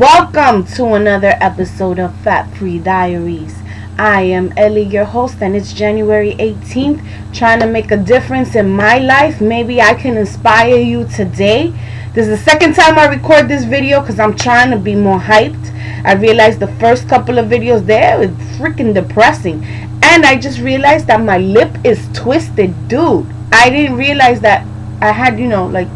Welcome to another episode of Fat Free Diaries. I am Ellie, your host, and it's January 18th. Trying to make a difference in my life. Maybe I can inspire you today. This is the second time I record this video because I'm trying to be more hyped. I realized the first couple of videos there were freaking depressing. And I just realized that my lip is twisted. Dude, I didn't realize that I had, like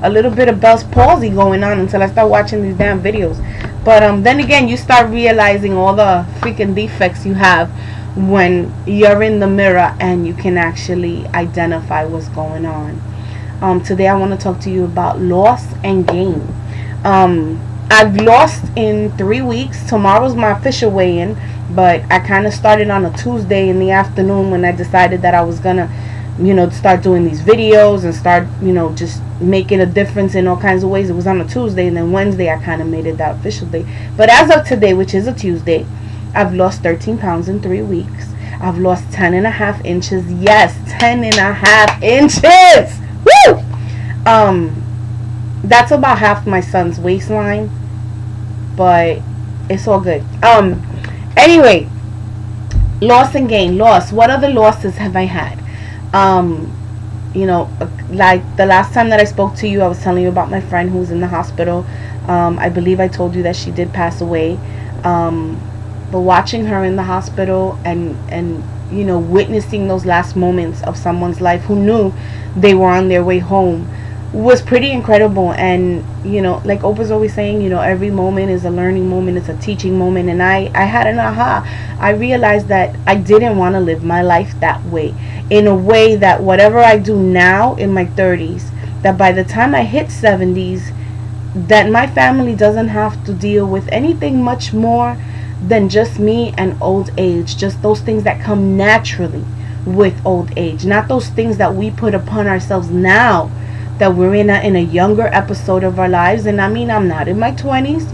a little bit of Bell's palsy going on until I start watching these damn videos. But then again, you start realizing all the freaking defects you have when you're in the mirror and you can actually identify what's going on. Today I want to talk to you about loss and gain. I've lost in 3 weeks. Tomorrow's my official weigh-in, but I kind of started on a Tuesday in the afternoon when I decided that I was gonna start doing these videos and start just making a difference in all kinds of ways. It was on a Tuesday, and then Wednesday I kind of made it that official day. But as of today, which is a Tuesday, I've lost 13 pounds in 3 weeks. I've lost 10.5 inches. Yes, 10.5 inches. Woo! That's about half my son's waistline, but it's all good. Anyway, loss and gain. Loss. What other losses have I had? Like the last time that I spoke to you, I was telling you about my friend who's in the hospital. I believe I told you that she did pass away. But watching her in the hospital and witnessing those last moments of someone's life who knew they were on their way home was pretty incredible. And like Oprah's always saying, every moment is a learning moment, it's a teaching moment. And I had an aha. I realized that I didn't want to live my life that way, in a way that whatever I do now in my 30s, that by the time I hit 70s, that my family doesn't have to deal with anything much more than just me and old age. Just those things that come naturally with old age, not those things that we put upon ourselves now that we're in a younger episode of our lives. And I mean, I'm not in my 20s,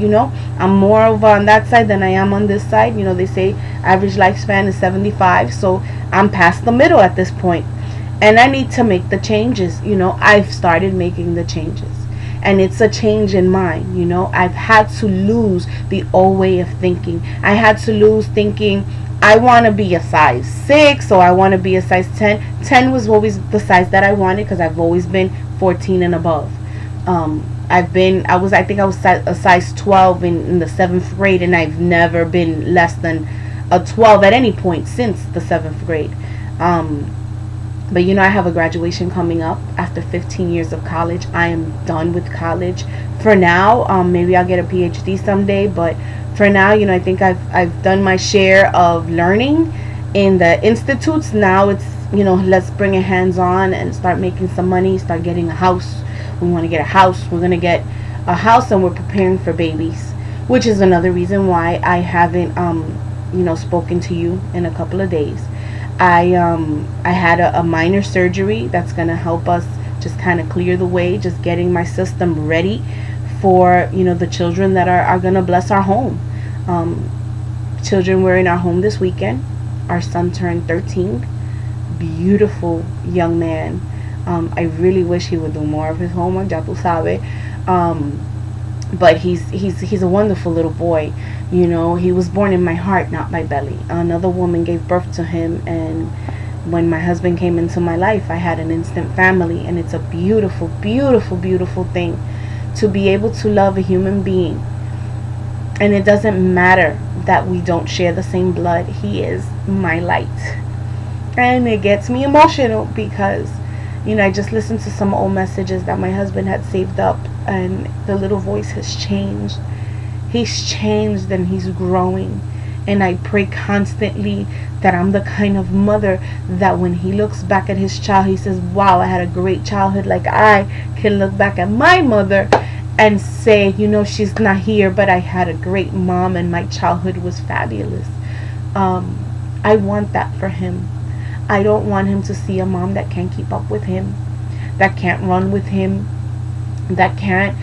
I'm more over on that side than I am on this side. They say average lifespan is 75, so I'm past the middle at this point, and I need to make the changes. I've started making the changes, and it's a change in mind. I've had to lose the old way of thinking. I had to lose thinking I want to be a size 6, or I want to be a size 10. 10 was always the size that I wanted, because I've always been 14 and above. I think I was a size 12 in the 7th grade, and I've never been less than a 12 at any point since the 7th grade. But I have a graduation coming up after 15 years of college. I am done with college for now. Maybe I'll get a PhD someday, but for now, I think I've done my share of learning in the institutes. Now it's let's bring it hands-on and start making some money, start getting a house. We want to get a house. We're going to get a house, and we're preparing for babies, which is another reason why I haven't spoken to you in a couple of days. I had a minor surgery that's going to help us just kind of clear the way, just getting my system ready for the children that are going to bless our home. Children were in our home this weekend. Our son turned 13. Beautiful young man. I really wish he would do more of his homework, ya tu sabe. But he's a wonderful little boy. He was born in my heart, not my belly. Another woman gave birth to him, and when my husband came into my life, I had an instant family. And it's a beautiful, beautiful, beautiful thing to be able to love a human being. And it doesn't matter that we don't share the same blood. He is my light. And it gets me emotional because I just listened to some old messages that my husband had saved up, and the little voice has changed. He's changed, and he's growing. And I pray constantly that I'm the kind of mother that when he looks back at his child, he says, wow, I had a great childhood. Like I can look back at my mother and say, she's not here, but I had a great mom and my childhood was fabulous. I want that for him. I don't want him to see a mom that can't keep up with him, that can't run with him, that can't,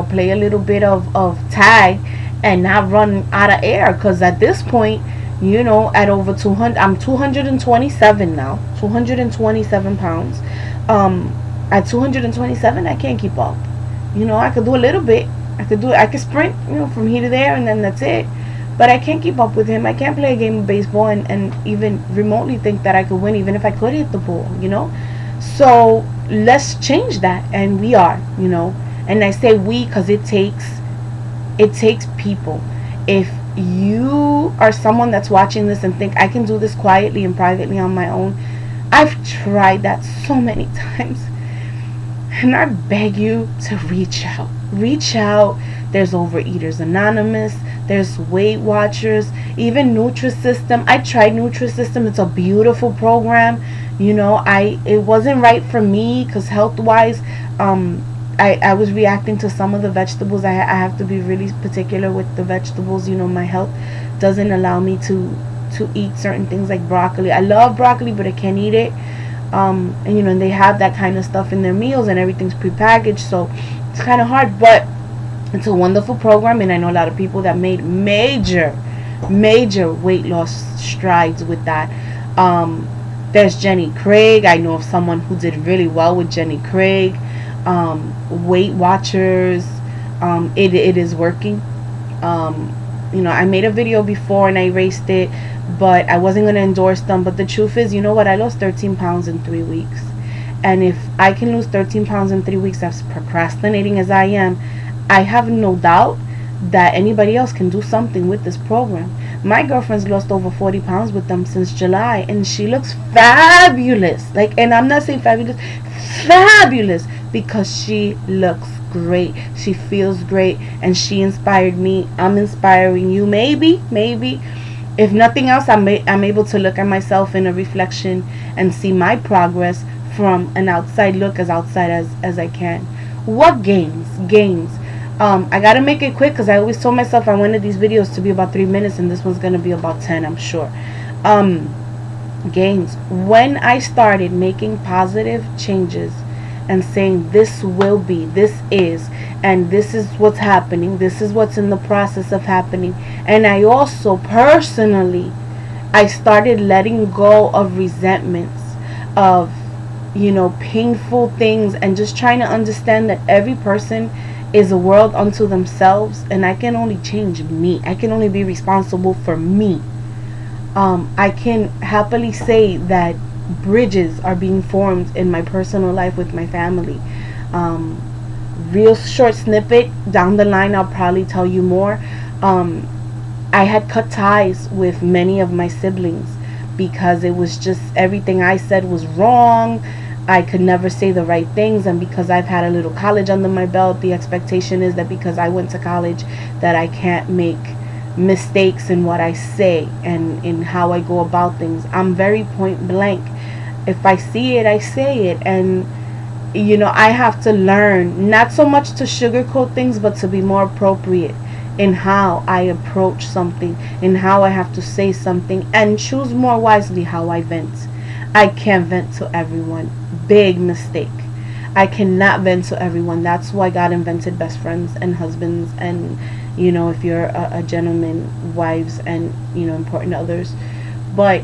play a little bit of tag and not run out of air. Because at this point, at over 200, I'm 227 now, 227 pounds. At 227, I can't keep up. I could do a little bit, I could do it. I could sprint, from here to there, and then that's it. But I can't keep up with him. I can't play a game of baseball and even remotely think that I could win, even if I could hit the ball. So let's change that, and we are. And I say we because it takes people. If you are someone that's watching this and think I can do this quietly and privately on my own, I've tried that so many times. And I beg you to reach out. Reach out. There's Overeaters Anonymous. There's Weight Watchers. Even Nutrisystem. I tried Nutrisystem. It's a beautiful program. It wasn't right for me because health-wise, I was reacting to some of the vegetables. I have to be really particular with the vegetables. My health doesn't allow me to eat certain things like broccoli. I love broccoli, but I can't eat it. And they have that kind of stuff in their meals, and everything's prepackaged, so it's kind of hard. But it's a wonderful program, and I know a lot of people that made major weight loss strides with that. There's Jenny Craig. I know of someone who did really well with Jenny Craig. Weight Watchers. It is working. I made a video before and I erased it, but I wasn't going to endorse them. But the truth is, I lost 13 pounds in 3 weeks. And if I can lose 13 pounds in 3 weeks, as procrastinating as I am, I have no doubt that anybody else can do something with this program. My girlfriend's lost over 40 pounds with them since July, and she looks fabulous. And I'm not saying fabulous, because she looks great. She feels great, and she inspired me. I'm inspiring you. Maybe, if nothing else, I'm able to look at myself in a reflection and see my progress from an outside look, as outside as I can. What gains? I gotta make it quick because I always told myself I wanted these videos to be about 3 minutes, and this one's gonna be about 10, I'm sure. Gains. When I started making positive changes and saying this will be, this is, and this is what's happening, this is what's in the process of happening, and I also personally, I started letting go of resentments, of painful things, and just trying to understand that every person is a world unto themselves, and I can only change me. I can only be responsible for me. I can happily say that bridges are being formed in my personal life with my family. Real short snippet, down the line I'll probably tell you more. I had cut ties with many of my siblings because it was just everything I said was wrong. I could never say the right things, and because I've had a little college under my belt, the expectation is that because I went to college that I can't make mistakes in what I say and in how I go about things. I'm very point blank. If I see it, I say it. And I have to learn not so much to sugarcoat things, but to be more appropriate in how I approach something, in how I have to say something, and choose more wisely how I vent. I can't vent to everyone. Big mistake. I cannot vent to everyone. That's why God invented best friends and husbands, and if you're a gentleman, wives, and important to others. But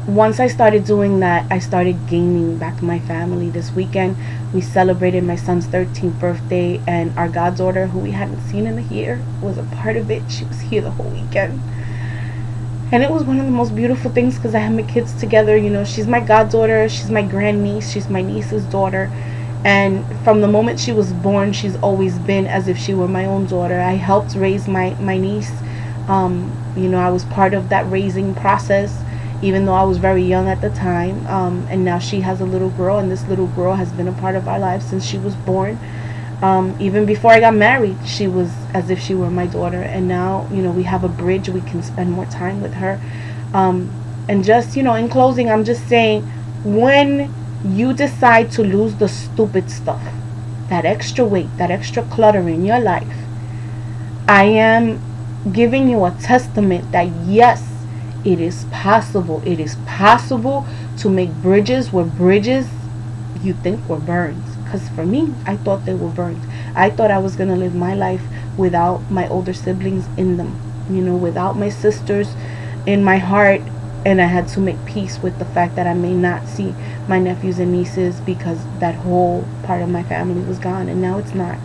once I started doing that, I started gaining back my family. This weekend we celebrated my son's 13th birthday, and our goddaughter, who we hadn't seen in a year, was a part of it. She was here the whole weekend. And it was one of the most beautiful things because I had my kids together. She's my goddaughter, she's my grandniece, she's my niece's daughter. And from the moment she was born, she's always been as if she were my own daughter. I helped raise my niece. I was part of that raising process, even though I was very young at the time. And now she has a little girl, and this little girl has been a part of our lives since she was born. Even before I got married, she was as if she were my daughter, and now we have a bridge. We can spend more time with her. And just in closing, I'm just saying, when you decide to lose the stupid stuff, that extra weight, that extra clutter in your life, I am giving you a testament that yes, it is possible. It is possible to make bridges where bridges you think were burned. Because for me, I thought they were burned. I thought I was going to live my life without my older siblings in them. Without my sisters in my heart. And I had to make peace with the fact that I may not see my nephews and nieces because that whole part of my family was gone. And now it's not.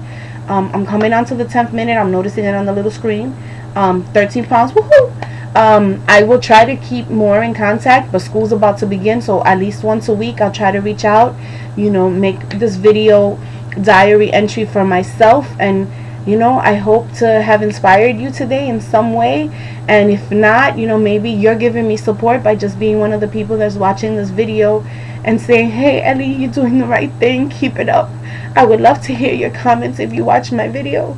I'm coming on to the 10th minute. I'm noticing it on the little screen. 13 pounds. Woohoo! I will try to keep more in contact, but school's about to begin, so at least once a week I'll try to reach out, you know, make this video diary entry for myself. And you know, I hope to have inspired you today in some way. And if not, you know, maybe you're giving me support by just being one of the people that's watching this video and saying, hey Ellie, you're doing the right thing, keep it up. I would love to hear your comments if you watch my video.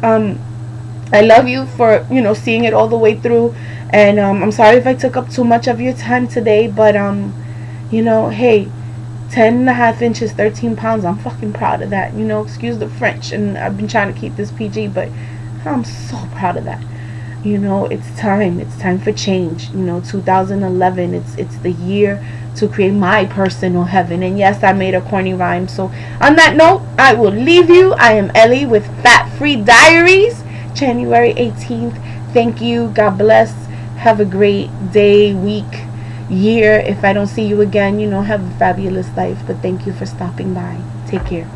I love you for, you know, seeing it all the way through. And I'm sorry if I took up too much of your time today, but you know, hey, 10.5 inches, 13 pounds, I'm fucking proud of that. You know, excuse the French, and I've been trying to keep this PG, but I'm so proud of that. You know, it's time for change. You know, 2011, it's the year to create my personal heaven. And yes, I made a corny rhyme. So on that note, I will leave you. I am Ellie with Fat Free Diaries, January 18th. Thank you. God bless. Have a great day, week, year. If I don't see you again, you know, have a fabulous life. But thank you for stopping by. Take care.